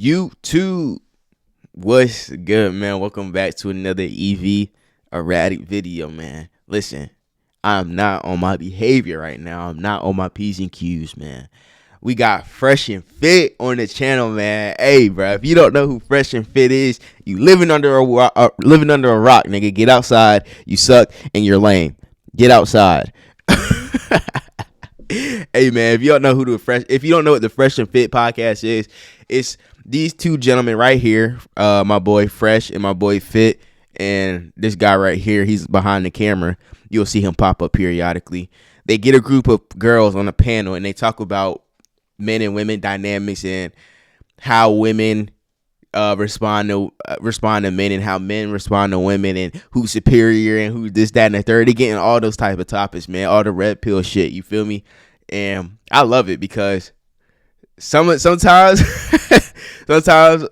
YouTube. What's good, man? Welcome back to another Erratic video, man. Listen, I'm not on my behavior right now. I'm not on my P's and Q's, man. We got Fresh and Fit on the channel, man. Hey, bro, if you don't know who Fresh and Fit is, you living under a rock, nigga. Get outside. You suck and you're lame. Get outside. Hey, man, if you don't know what the Fresh and Fit podcast is, it's these two gentlemen right here, my boy Fresh and my boy Fit, and this guy right here, he's behind the camera. You'll see him pop up periodically. They get a group of girls on a panel, and they talk about men and women dynamics and how women respond to men and how men respond to women and who's superior and who this, that, and the third. They getting all those type of topics, man, all the red pill shit, you feel me? And I love it because sometimes sometimes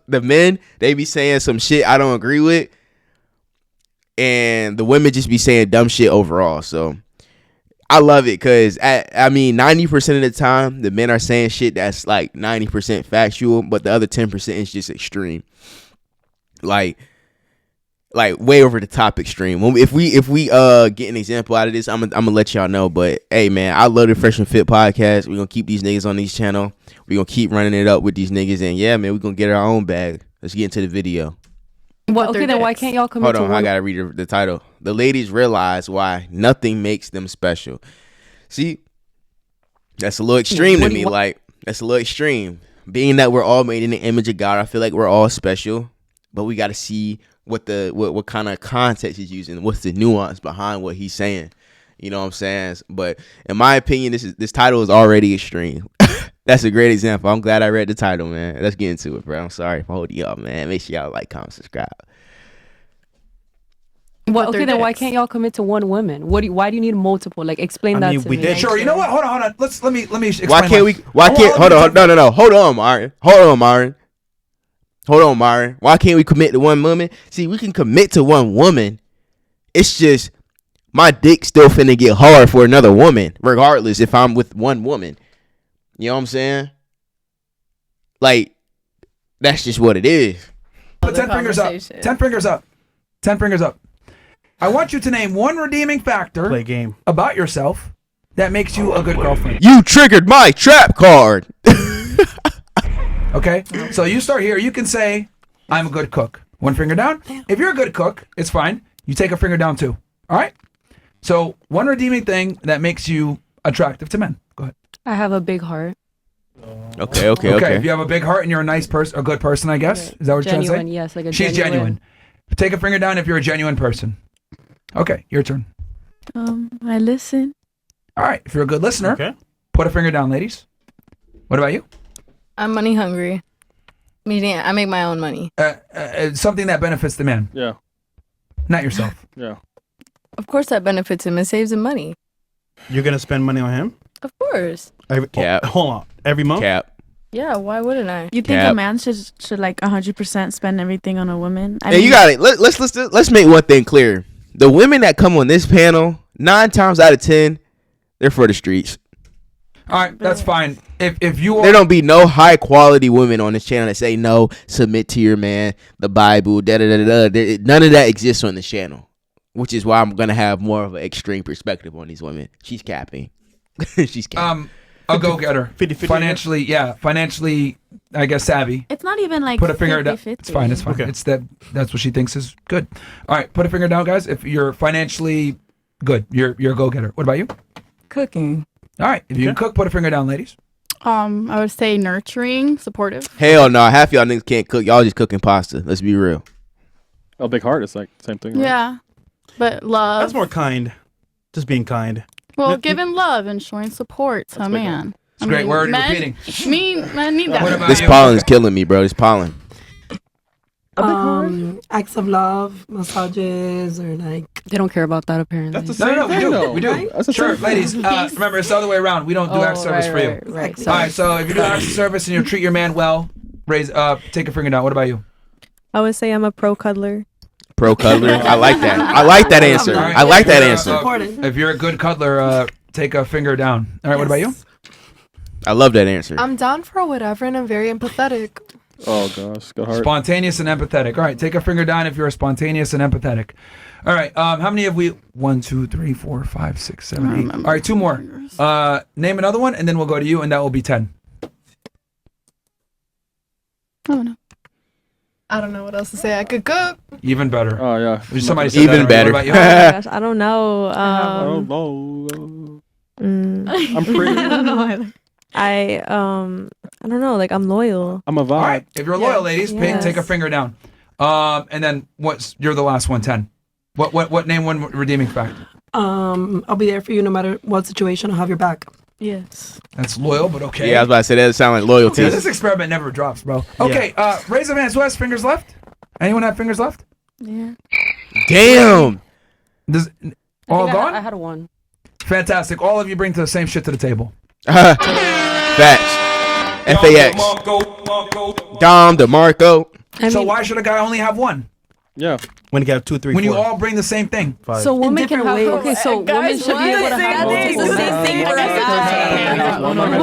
the men, they be saying some shit I don't agree with, and the women just be saying dumb shit overall. So I love it because, 90% of the time, the men are saying shit that's like 90% factual, but the other 10% is just extreme. Like way over the top extreme. If we get an example out of this, I'm gonna let y'all know. But hey, man, I love the Fresh and Fit podcast. We're gonna keep these niggas on this channel. We're gonna keep running it up with these niggas, and yeah, man, we're gonna get our own bag. Let's get into the video. What? Okay, then why can't y'all come? Hold on, I gotta read the title. The ladies realize why nothing makes them special. See, that's a little extreme to me. Like, that's a little extreme. Being that we're all made in the image of God, I feel like we're all special, but we gotta see what kind of context he's using, what's the nuance behind what he's saying. You know what I'm saying? But in my opinion, this title is already extreme. That's a great example. I'm glad I read the title, man. Let's get into it, bro. I'm sorry for holding y'all, man. Make sure y'all like, comment, subscribe. What? Okay, then why can't y'all commit to one woman? Why do you need multiple? Like, explain that to me. We did. Sure. You know what? Hold on. Let me explain. Why can't hold on. No. Hold on, Myron. Why can't we commit to one woman? See, we can commit to one woman. It's just my dick still finna get hard for another woman, regardless if I'm with one woman. You know what I'm saying? Like, that's just what it is. Put 10 fingers up. 10 fingers up. 10 fingers up. I want you to name one redeeming factor about yourself that makes you a good girlfriend. You triggered my trap card. Okay? So you start here. You can say, I'm a good cook. One finger down. If you're a good cook, it's fine. You take a finger down too. All right? So one redeeming thing that makes you attractive to men. Go ahead. I have a big heart. Okay. If you have a big heart and you're a nice person, a good person, I guess. Is that what you're trying to say? Yes, like a She's genuine. Take a finger down if you're a genuine person. Okay, your turn. I listen. All right, if you're a good listener, put a finger down, ladies. What about you? I'm money hungry. Meaning I make my own money. Something that benefits the man. Yeah. Not yourself. Yeah. Of course that benefits him. It saves him money. You're going to spend money on him? Of course. Cap. Hold on. Every month? Cap. Yeah, why wouldn't I? You think a man should like 100% spend everything on a woman? I mean, you got it. Let's make one thing clear. The women that come on this panel, 9 times out of 10, they're for the streets. All right, that's fine. If you are, there don't be no high quality women on this channel that say no, submit to your man, the Bible, da da da da. None of that exists on this channel, which is why I'm gonna have more of an extreme perspective on these women. She's capping. She's capping. A go-getter. 50-50. Financially, I guess savvy. It's not even like put a finger down. 50-50. It's fine. Okay. It's that's what she thinks is good. All right, put a finger down, guys. If you're financially good, you're a go-getter. What about you? Cooking. All right, if you can cook, put a finger down, ladies. I would say nurturing, supportive. Hell no, half y'all niggas can't cook. Y'all just cooking pasta. Let's be real. A big heart is like the same thing, right? Yeah, but love. That's more kind. Just being kind. Well, giving love and showing support to a man. It's a great word. Repeating. Men need that. This pollen is killing me, bro. This pollen. Acts of love, massages, or like they don't care about that apparently. That's the same thing. We do. Right? Sure, ladies. Remember, it's the other way around. We don't do acts of service for you. Right. All right. So if you do acts of service and you treat your man well, take a finger down. What about you? I would say I'm a pro cuddler. Pro cuddler. I like that. I like that answer. Right. I like that answer. If you're a good cuddler, take a finger down. All right. What about you? I love that answer. I'm down for whatever, and I'm very empathetic. Oh gosh, got hard. Spontaneous and empathetic. All right, take a finger down if you're spontaneous and empathetic. All right, how many have we? 1, 2, 3, 4, 5, 6, 7, 8. All right, 2 more. Name another one, and then we'll go to you, and that will be 10. Oh no. I don't know what else to say. I could cook. Even better. Oh yeah. Somebody said Even that already. better. What about you? Oh my gosh, I don't know. Oh no. Mm, I'm pretty. I don't know either. I don't know. Like, I'm loyal. I'm a vibe. All right, if you're loyal, ladies, Yes. take a finger down. And then you're the last one, 10. What name one redeeming fact? I'll be there for you no matter what situation. I'll have your back. Yes. That's loyal, but okay. Yeah, I was about to say that sound like loyalty. Yeah, this experiment never drops, bro. Okay, raise of hands. Who has fingers left? Anyone have fingers left? Yeah. Damn. Does all gone? I had one. Fantastic. All of you bring the same shit to the table. Facts. FAX. Dom DeMarco. So why should a guy only have one? Yeah. When you have 2, 3, When 4, you all bring the same thing. 5. So women can different have. ways. Okay, so women should be able to have multiple men.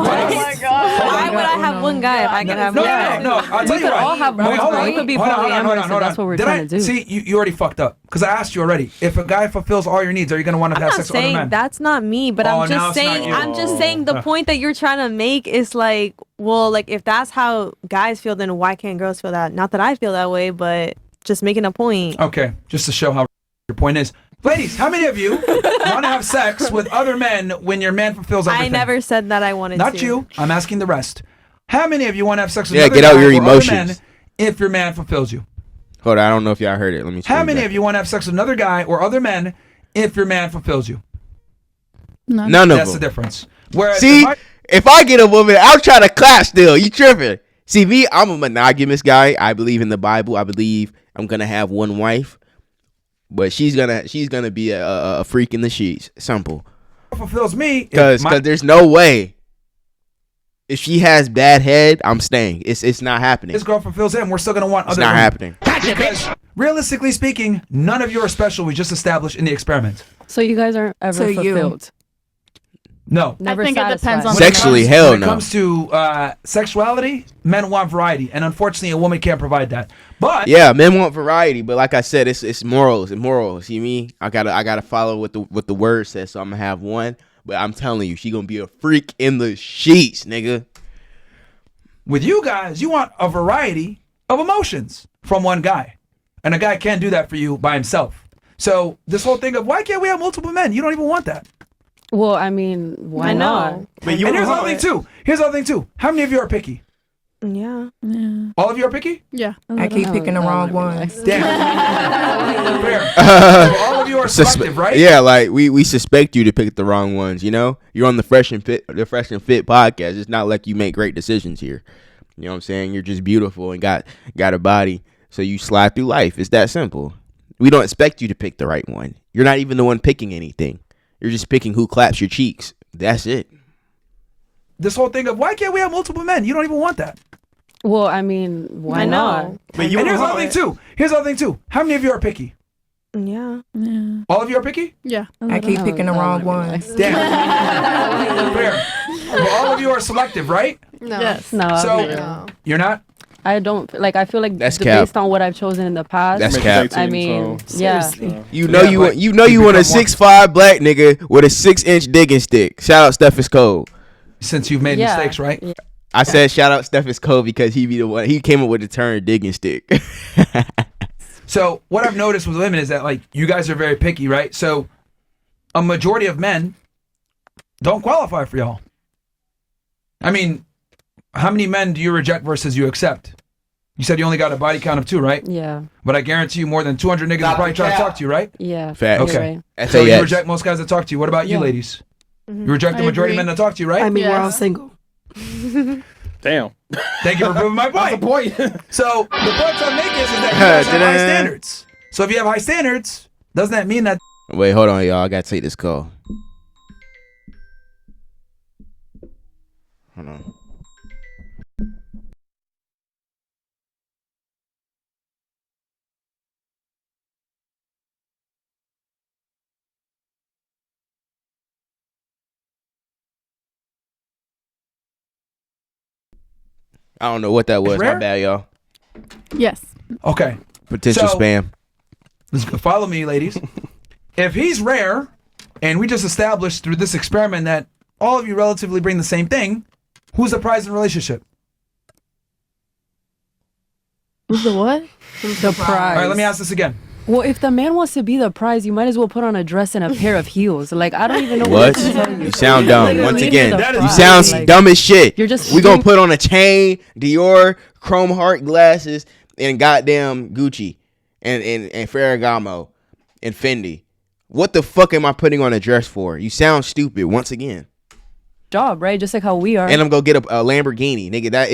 Why would I have one guy if I could have No, one? no. I'll tell We you could why. all have Wait, multiple. hold on. We could be Hold on, polyamorous if that's what we're Did trying to do. See, you already fucked up. Because I asked you already. If a guy fulfills all your needs, are you going to want to I'm have not sex with other saying men? that's not me, but Oh, I'm now just it's not saying. you. I'm just saying the point that you're trying to make is like, well, like if that's how guys feel, then why can't girls feel that? Not that I feel that way, but just making a point. Okay, just to show how your point is. Ladies, how many of you want to have sex with other men when your man fulfills everything? I never said that I wanted to. Not you. I'm asking the rest. How many of you want to have sex with Yeah, another get out guy your or other emotions. men if your man fulfills you? Hold on, I don't know if y'all heard it. Let me. How many of you want to have sex with another guy or other men if your man fulfills you? None. None of That's the them. difference. Whereas See, if if I get a woman, I'll try to clap still. You tripping? See, me, I'm a monogamous guy. I believe in the Bible. I believe I'm gonna have one wife, but she's gonna be a freak in the sheets. Simple. fulfills me, Because there's no way. If she has bad head, I'm staying. It's not happening. this girl fulfills him, we're still gonna want It's other not women. happening. Because realistically speaking, none of you are special. We just established in the experiment. So you guys aren't ever So you- fulfilled. No. Never think it satisfied. depends on When it Sexually, comes- hell when no. it comes to sexuality, men want variety, and unfortunately, a woman can't provide that. But Yeah, men want variety, but like I said, it's morals and morals. You me? I gotta follow what the word says. So I'm gonna have one, but I'm telling you, she gonna be a freak in the sheets, nigga. with you guys, you want a variety of emotions from one guy, and a guy can't do that for you by himself. So this whole thing of why can't we have multiple men? You don't even want that. Well, I mean, why I know. not? But And here's the other thing too. Here's the other thing too. How many of you are picky? Yeah. Yeah. All of you are picky? Yeah. I keep picking the wrong one. Damn. Fair. So all of you are selective, right? Yeah, like we suspect you to pick the wrong ones. You know, you're on the Fresh and Fit podcast. It's not like you make great decisions here. You know what I'm saying? You're just beautiful and got a body, so you slide through life. It's that simple. We don't expect you to pick the right one. You're not even the one picking anything. You're just picking who claps your cheeks. That's it. This whole thing of why can't we have multiple men? You don't even want that. Well, I mean, why I not? know. But And here's the other thing too. Here's the other thing too. How many of you are picky? Yeah. Yeah. All of you are picky? Yeah. I keep picking the wrong one. Damn. Fair. Well, all of you are selective, right? No. Yes. No, So- No. You're not? I don't like. I feel like That's cap. based on what I've chosen in the past. That's Make cap. it 18, I mean, so- yeah. Seriously. You know Yeah, but you you want a become one. 6'5" black nigga with a 6-inch digging stick. Shout out Steph is cold. Since you've made Yeah. mistakes, right? Yeah. I said shout out Steph is cold because he be the one. He came up with the term digging stick. So what I've noticed with women is that like you guys are very picky, right? So a majority of men don't qualify for y'all. I mean, how many men do you reject versus you accept? You said you only got a body count of 2, right? Yeah. But I guarantee you more than 200 niggas will probably try to talk to you, right? Yeah. Facts. you're Okay. right. So you FAX. reject most guys that talk to you. What about you, Yeah. ladies? Mhm. You reject the I majority of agree. men that talk to you, right? I mean, we're all Yes. single. Damn. Thank you for proving my point. point. So the point I'm making is that you guys have high standards. So if you have high standards, doesn't that mean that Wait, hold on, y'all. I gotta take this call. Hold on. I don't know what that was. Rare? My bad, y'all. Yes. Okay. Potential So- spam. Follow me, ladies. If he's rare, and we just established through this experiment that all of you relatively bring the same thing, who's the prize in the relationship? Who's the what? The prize. All right, let me ask this again. Well, if the man wants to be the prize, you might as well put on a dress and a pair of heels. Like, I don't even know What? to tell you. You sound dumb. Like, Once you're again, the That is- you prize. sound Like, dumb as shit. You're just We gonna put on a chain, Dior, chrome heart glasses, and goddamn Gucci, and Ferragamo, and Fendi. What the fuck am I putting on a dress for? You sound stupid once again. job, right? Just like how we are. And I'm gonna get a Lamborghini, nigga. That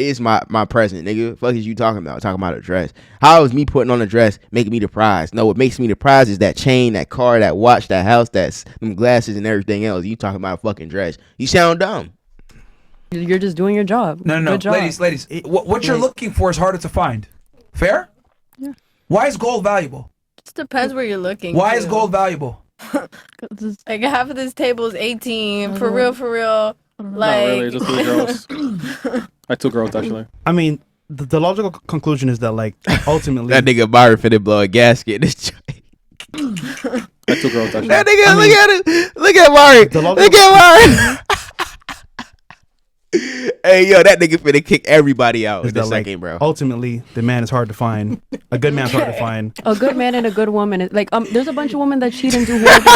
is my present, nigga. Fuck is you talking about? Talking about a dress. How is me putting on a dress making me the prize? No, what makes me the prize is that chain, that car, that watch, that house, that's them glasses and everything else. You talking about a fucking dress? You sound dumb. You're just doing your job. No, Good job. ladies. What you're looking for is harder to find. Fair? Yeah. Why is gold valuable? Just depends where you're looking. Why too. is gold valuable? Like half of this table is 18. For real, for real. Not Like really, just 2 girls. Like 2 girls actually. I mean, the logical conclusion is that, like, ultimately, That nigga Byron finna blow a gasket. This joint. Like 2 girls actually. That nigga, look at it. Look at Byron. The logical- Look at Byron. Hey, yo, that nigga finna kick everybody out is in a that, like, second, bro. ultimately, the man is hard to find. A good man's hard to find. A good man and a good woman. Is, like, there's a bunch of women that cheat and do horrible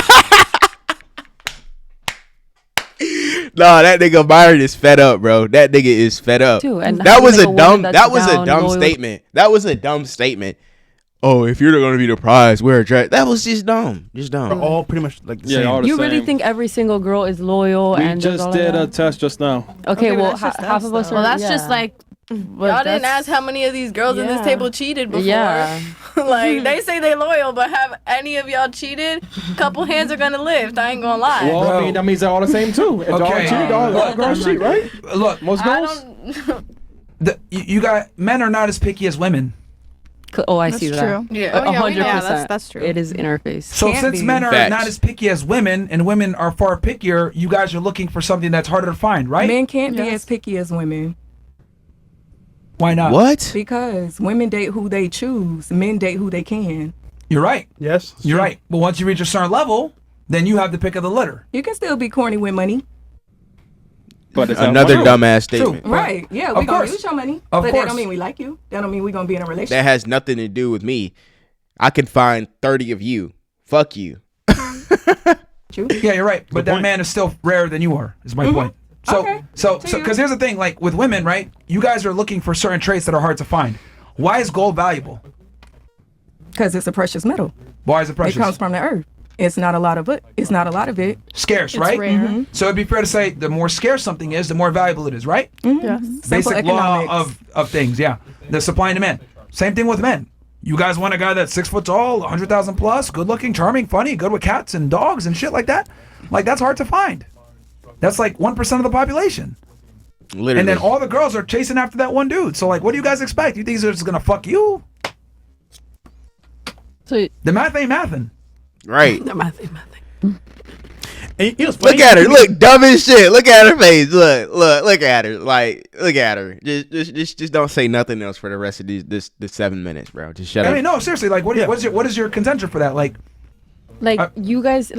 Nah, that nigga Byron is fed up, bro. That nigga is fed up. too. And That was like a woman dumb. that's That was a down, dumb loyal. statement. That was a dumb statement. Oh, if you're gonna be the prize, wear a dress. That was just dumb. Just They're dumb. all pretty much like the Yeah, same. all the You really same. think every single girl is loyal We and does just all did a of that? test just now. Okay, Okay, but well, that's just half us, of us though. are. well, that's yeah. just like But y'all didn't that's- ask how many of these girls in this Yeah. table cheated before. Yeah. Like they say they loyal, but have any of y'all cheated? Couple hands are gonna lift. I ain't gonna lie. Well, I mean, that means they're all the same too. If y'all Okay. cheat, all girls cheat, right? Look, Most I girls. don't. you got men are not as picky as women. Oh, I see That's that. true. Yeah. A 100%. Yeah, that's true. It is interface. So Can't since be. men are Facts. not as picky as women, and women are far pickier, you guys are looking for something that's harder to find, right? Men can't be Yes. as picky as women Why not? What? because women date who they choose. Men date who they can. You're right. Yes, You're right. But once you reach a certain level, then you have the pick of the litter. You can still be corny with money. But it's not Another one. dumbass statement. Right. Yeah, Of we gonna course. use your money. Of but course. that don't mean we like you. That don't mean we gonna be in a relationship. That has nothing to do with me. I can find 30 of you. Fuck you. Yeah, you're right. But that point. man is still rarer than you are. Is my point. So, Okay. so, To so, you. because here's the thing: like with women, right? You guys are looking for certain traits that are hard to find. Why is gold valuable? Because it's a precious metal. Why is it precious? It comes from the earth. It's not a lot of it. It's not a lot of it. Scarce, right? rare. So it'd be fair to say the more scarce something is, the more valuable it is, right? Yes. Simple Basic law economics. of things, yeah. The supply and demand. Same thing with men. You guys want a guy that's 6 foot tall, 100,000 plus, good looking, charming, funny, good with cats and dogs and shit like that? Like, that's hard to find. That's like 1% of the population. Literally. And then all the girls are chasing after that one dude. So, like, what do you guys expect? You think he's just gonna fuck you? So The math ain't mathin'. right. Nothing. And, you know, Look at her. Look dumb as shit. Look at her face. Look at her. Like, look at her. Just don't say nothing else for the rest of this 7 minutes, bro. Just shut I up. mean, no, seriously. Like, Yeah. what is your contention for that? Like, you guys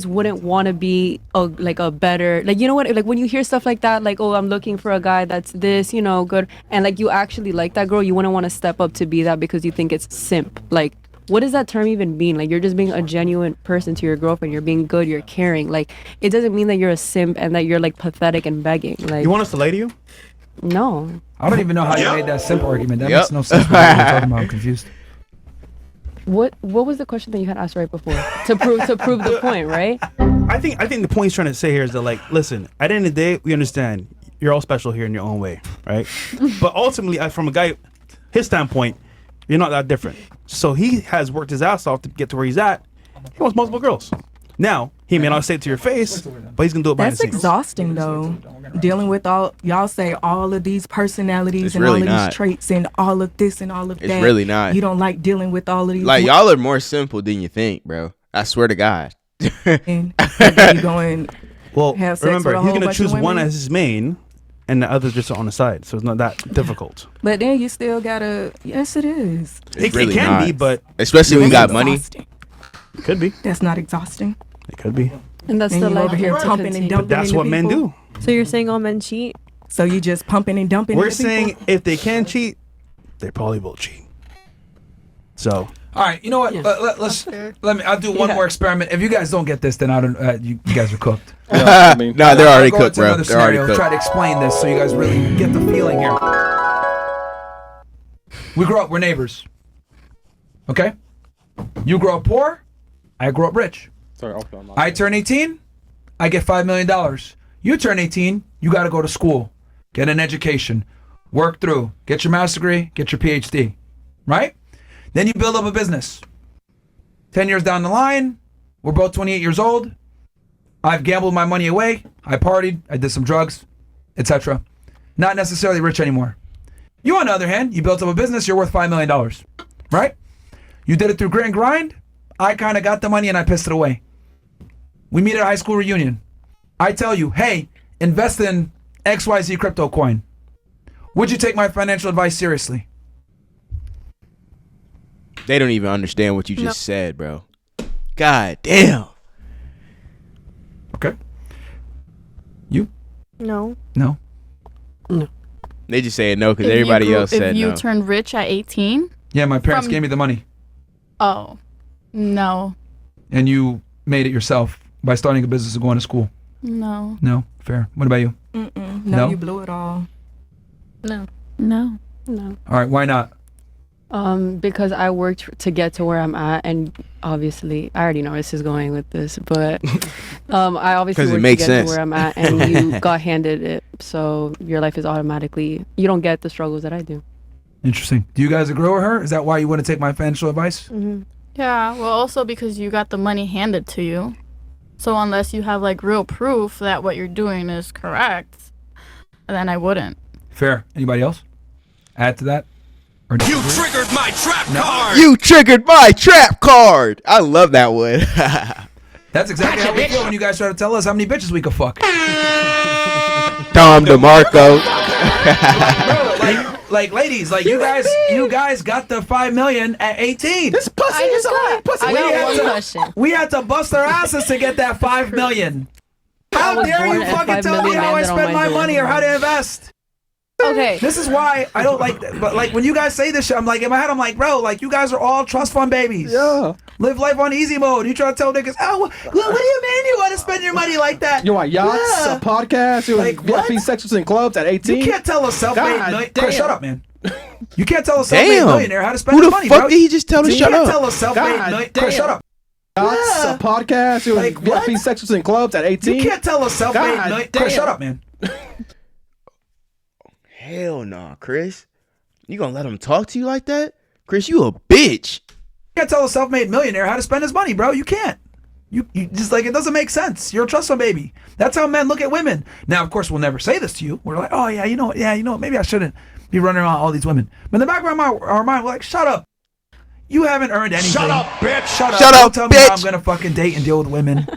wouldn't want to be a better, like, you know what, like when you hear stuff like that, like, oh, I'm looking for a guy that's this, you know, good, and like you actually like that girl, you wouldn't want to step up to be that because you think it's simp. Like, what does that term even mean? Like, you're just being a genuine person to your girlfriend, you're being good, you're caring. Like, it doesn't mean that you're a simp and that you're like pathetic and begging. Like, you want us to lie to you? no. I don't even know how you made that simple argument. That Yep. makes no sense. What you're talking about. I'm confused. What was the question that you had asked right before to prove the point, right? I think the point he's trying to say here is that, like, listen, at the end of the day, we understand you're all special here in your own way, right? But ultimately, from a guy, his standpoint, you're not that different. So he has worked his ass off to get to where he's at. He wants multiple girls. Now, he may not say it to your face, but he's gonna do it behind That's the scenes. exhausting, though. Dealing with y'all say all of these personalities It's and really all of not. these traits and all of this and all of It's that. really not. You don't like dealing with all of these. Like, y'all are more simple than you think, bro. I swear to God. women, and then you going. Well, have sex remember, with a he's whole gonna bunch of choose one women? as his main, and the other's just on the side, so it's not that difficult. But then you still gotta. Yes, it is. It's It can be, but especially when you got money. Exhausting. it could be. That's not exhausting. It could be. And that's And the you life over here to pumping and continue. dumping. But that's into what men people. do. So you're saying all men cheat? So you just pumping and dumping. We're into people? saying if they can cheat, they probably will cheat. So All right, you know what? Let me. I'll do one more experiment. If you guys don't get this, then I don't. You guys are cooked. Yeah, I mean, No, they're already I'll go cooked, into bro. another They're already scenario, cooked. try to explain this so you guys really get the feeling here. We grew up. We're neighbors. Okay. You grow up poor. I grow up rich. sorry, okay, I'm not- I turn 18. I get $5 million. You turn 18. You got to go to school, get an education, work through, get your master's degree, get your PhD, right? Then you build up a business. 10 years down the line, we're both 28 years old. I've gambled my money away. I partied. I did some drugs, etc. Not necessarily rich anymore. You, on the other hand, you built up a business. You're worth $5 million, right? You did it through grit and grind. I kind of got the money and I pissed it away. We meet at a high school reunion. I tell you, hey, invest in XYZ crypto coin. Would you take my financial advice seriously? They don't even understand what you just said, bro. God damn. Okay. You? No. No. They just saying no because If you everybody grew- else said If you no. turned rich at 18, Yeah, my parents From- gave me the money. oh, no, And you made it yourself by starting a business and going to school. no, No? Fair. What about you? Mm-mm. No? No, you blew it all. No. no. No. All right, why not? Because I worked to get to where I'm at, and obviously, I already know where this is going with this, but I obviously 'Cause it worked makes to get sense. to where I'm at, and you got handed it, so your life is automatically, you don't get the struggles that I do. Interesting. Do you guys agree with her? Is that why you want to take my financial advice? Mm-hmm. Yeah, well, also because you got the money handed to you. So unless you have like real proof that what you're doing is correct, then I wouldn't. Fair. Anybody else? Add to that? Or You triggered my trap card. You triggered my trap card. I love that one. That's exactly how we feel when you guys try to tell us how many bitches we could fuck. Tom DeMarco. Bro, like ladies, like you guys got the $5 million at 18. This pussy is all pussy. I got one question. We had to bust our asses to get that $5 million. How was dare born you at fucking $5 tell me million how I landed on spend my my door. money or how to invest? Okay. This is why I don't like that. But like when you guys say this shit, I'm like in my head, I'm like, bro, like you guys are all trust fund babies. Yeah. Live life on easy mode. You try to tell niggas, oh, what do you mean you want to spend your money like that? You want yachts, Yeah. a podcast, you Like, want what? VIP sections in clubs at 18? You can't tell a self-made God millionaire. damn. Chris, shut up, man. You can't tell a self-made Damn. millionaire how to spend Who his the money, fuck bro. did he just tell to You shut can't up? tell a self-made God millionaire. Chris, damn. shut up. Yachts, Yeah. a podcast, you Like, want what? VIP sections in clubs at 18? You can't tell a self-made God millionaire. Chris, damn. shut up, man. Hell no, Chris. You gonna let him talk to you like that? Chris, you a bitch. You can't tell a self-made millionaire how to spend his money, bro. You can't. You just like it doesn't make sense. You're a trust fund baby. That's how men look at women. Now, of course, we'll never say this to you. We're like, oh yeah, you know what? Maybe I shouldn't be running around all these women. But in the back of our mind, we're like, shut up. You haven't earned anything. Shut up, bitch. Shut up. Shut Don't up, tell me how I'm bitch. gonna fucking date and deal with women.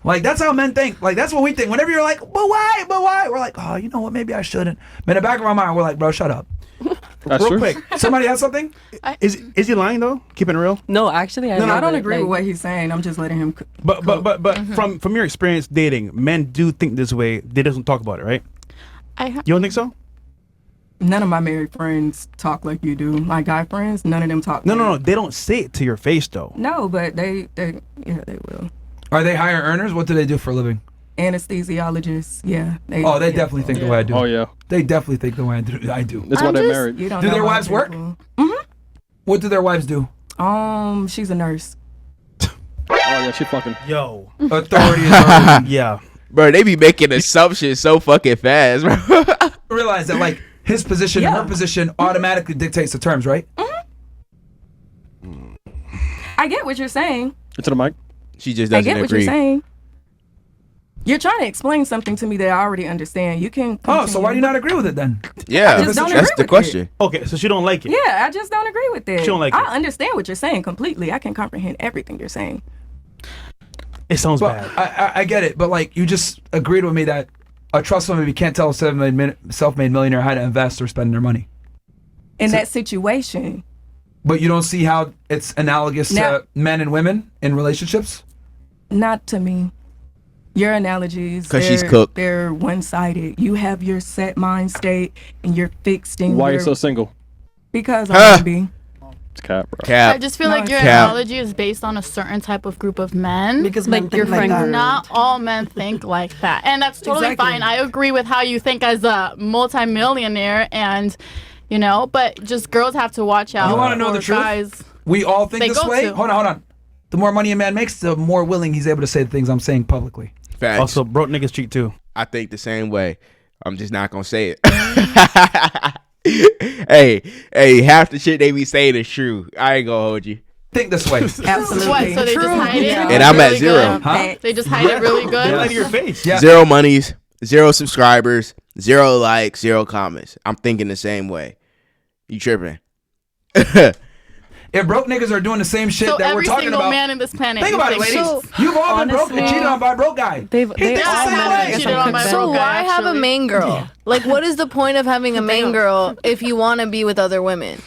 Like that's how men think. Like that's what we think. Whenever you're like, but why? But why? We're like, oh, you know what? Maybe I shouldn't. But in the back of our mind, we're like, bro, shut up. That's Real true. quick, Somebody has something? is he lying though? Keeping it real. No, actually, I No, I don't never, agree like- with what he's saying. I'm just letting him. But from your experience dating, men do think this way. They doesn't talk about it, right? You don't think so? None of my married friends talk like you do. My guy friends, none of them talk. No, like no, no. They don't say it to your face though. No, but they will. Are they higher earners? What do they do for a living? Anesthesiologists, yeah. They yeah. definitely think the way I do. Oh, yeah. They definitely think the way I do. That's why I'm they're just- married. You don't Do know their my wives work? people. What do their wives do? She's a nurse. Oh, yeah, she fucking. Yo. Authority is authority. Yeah. Bro, they be making assumptions so fucking fast, bro. Realize that like his position, Yeah. her position automatically dictates the terms, right? I get what you're saying. Into the mic. She just I doesn't get what you're agree. saying. You're trying to explain something to me that I already understand. You can. Oh, so why do you not agree with it then? Yeah, I just don't that's agree the with question. Okay, so she don't like it. Yeah, I just don't agree with it. She don't like it. I understand what you're saying completely. I can comprehend everything you're saying. It sounds But bad. I get it, but like you just agreed with me that a trust fund maybe can't tell a self-made millionaire how to invest or spend their money. In that situation. But you don't see how it's analogous to men and women in relationships? Not to me. Your analogies, 'Cause she's cooked. They're one-sided. You have your set mind state and you're fixed in Why are your... you so single? Because I want to be. It's cap, bro. Cap. I just feel like your Cap. analogy is based on a certain type of group of men. Because men Like think your like friend that. group. Not all men think like that. And that's totally Exactly. fine. I agree with how you think as a multimillionaire and, you know, but just girls have to watch out. You wanna know for the truth? guys. We all think They this go way? to. Hold on. The more money a man makes, the more willing he's able to say the things I'm saying publicly. Facts. Also, broke niggas cheat too. I think the same way. I'm just not gonna say it. hey, half the shit they be saying is true. I ain't gonna hold you. Think this way. Absolutely. What? So they just hide it? Yeah. And I'm at Really zero. good? Huh? They just hide it really good? Right in your face. Yeah. 0 monies, 0 subscribers, 0 likes, 0 comments. I'm thinking the same way. You tripping? If broke niggas are doing the same shit So that we're every talking single about, man in this planet. think you about it, think ladies. so? You've all been broke and Honestly, cheated on by a broke guy. They've He thinks all the same men way. have cheated on by a So broke guy, why have a actually. main girl? Like, what is the point of having a main girl if you want to be with other women?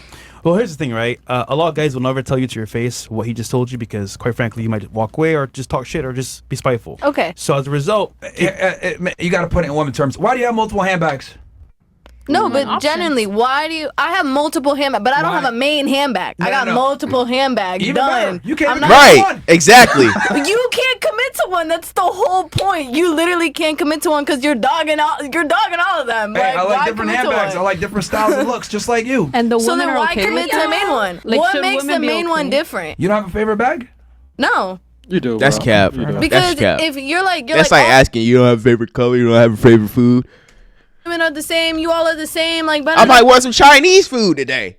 Well, here's the thing, right? A lot of guys will never tell you to your face what he just told you because, quite frankly, you might walk away or just talk shit or just be spiteful. Okay. So as a result, You got to put it in women terms. Why do you have multiple handbags? No, but options. genuinely, why do you? I have multiple handbags, but I don't Why? have a main handbag. I got No. multiple handbags. Even done. better. You can't I'm even not- commit to Right. one. Exactly. You can't commit to one. That's the whole point. You literally can't commit to one because you're dogging all of them. Hey, I like why different commit to handbags. I one? like different styles and looks, just like you. And the So women then are why okay commit with to the that? main one? Like, What should makes the women be main one okay? different? You don't have a favorite bag? No, You do. That's bro. cap. You do. because cap. if you're like That's like all asking you don't have a favorite color, you don't have a favorite food. women are the same, you all are the same. Like, but I might want some Chinese food today.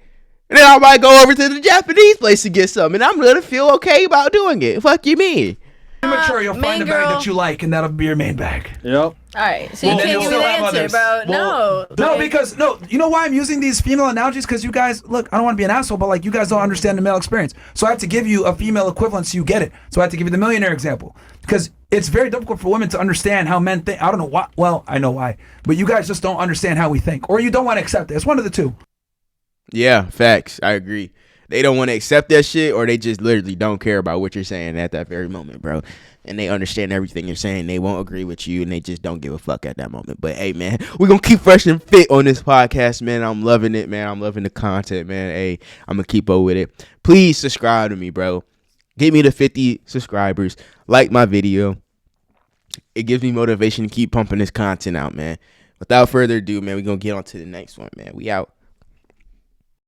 And then I might go over to the Japanese place to get some, and I'm gonna feel okay about doing it. Fuck you mean? Immature, you'll find main a bag girl. that you like, and that'll be your main bag. Yep. all right, so you Well, can't then give me you'll the still have answer, others. bro. No, No, Like, because you know why I'm using these female analogies? Because you guys, look, I don't want to be an asshole, but like you guys don't understand the male experience. So I have to give you a female equivalent so you get it. So I have to give you the millionaire example because it's very difficult for women to understand how men think. I don't know why. Well, I know why, but you guys just don't understand how we think, or you don't want to accept it. It's one of the two. Yeah, facts. I agree. They don't want to accept that shit, or they just literally don't care about what you're saying at that very moment, bro. And they understand everything you're saying. They won't agree with you, and they just don't give a fuck at that moment. But hey, man, we're gonna keep fresh and fit on this podcast, man. I'm loving it, man. I'm loving the content, man. Hey, I'm gonna keep up with it. Please subscribe to me, bro. Get me to 50 subscribers. Like my video. It gives me motivation to keep pumping this content out, man. Without further ado, man, we're gonna get on to the next one, man. We out.